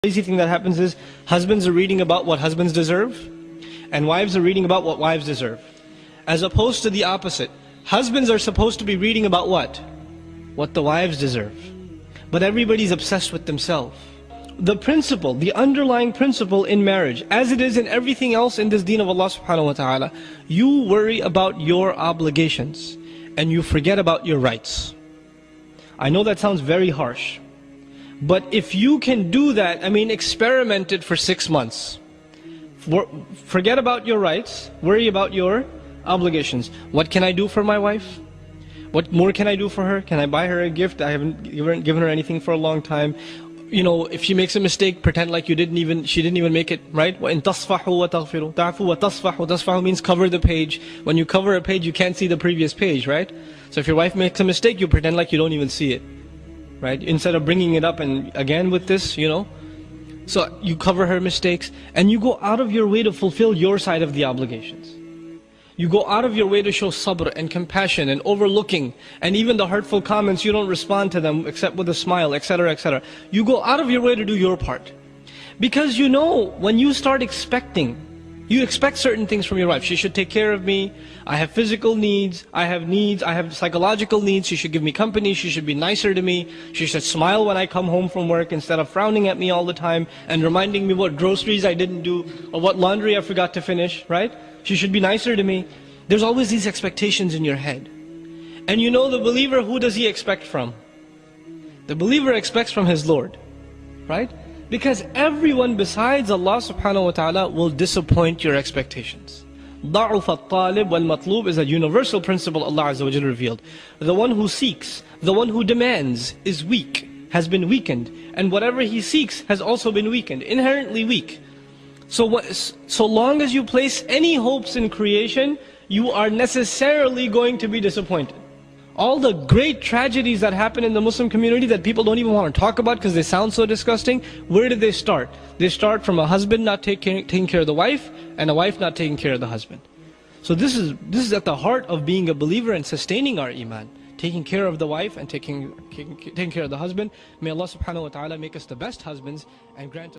Crazy thing that happens is husbands are reading about what husbands deserve and wives are reading about what wives deserve, as opposed to the opposite. Husbands are supposed to be reading about what the wives deserve, but everybody's obsessed with themselves. The principle, the underlying principle in marriage, as it is in everything else in this deen of Allah subhanahu wa ta'ala, you worry about your obligations and you forget about your rights. I know that sounds very harsh, but if you can do that, experiment it for 6 months. Forget about your rights, worry about your obligations. What can I do for my wife? What more can I do for her? Can I buy her a gift? I haven't given her anything for a long time. If she makes a mistake, pretend like she didn't even make it, right? وَإِن تَصْفَحُوا وَتَغْفِرُوا تَعْفُوا وَتَصْفَحُوا. Tasfahu means cover the page. When you cover a page, you can't see the previous page, right? So if your wife makes a mistake, you pretend like you don't even see it, right? Instead of bringing it up and again with this, So you cover her mistakes and you go out of your way to fulfill your side of the obligations. You go out of your way to show sabr and compassion and overlooking, and even the hurtful comments, you don't respond to them except with a smile, etc., etc. You go out of your way to do your part. Because when you start expecting, you expect certain things from your wife. She should take care of me. I have physical needs. I have psychological needs. She should give me company. She should be nicer to me. She should smile when I come home from work instead of frowning at me all the time and reminding me what groceries I didn't do or what laundry I forgot to finish, right? She should be nicer to me. There's always these expectations in your head. And the believer, who does he expect from? The believer expects from his Lord, right? Because everyone besides Allah subhanahu wa ta'ala will disappoint your expectations. ضَعُفَ الطَّالِبْ وَالْمَطْلُوبِ is a universal principle Allah Azza wa Jalla revealed. The one who seeks, the one who demands is weak, has been weakened. And whatever he seeks has also been weakened, inherently weak. So long as you place any hopes in creation, you are necessarily going to be disappointed. All the great tragedies that happen in the Muslim community that people don't even want to talk about because they sound so disgusting, where did they start? They start from a husband not taking care of the wife and a wife not taking care of the husband. So this is at the heart of being a believer and sustaining our iman. Taking care of the wife and taking care of the husband. May Allah subhanahu wa ta'ala make us the best husbands and grant us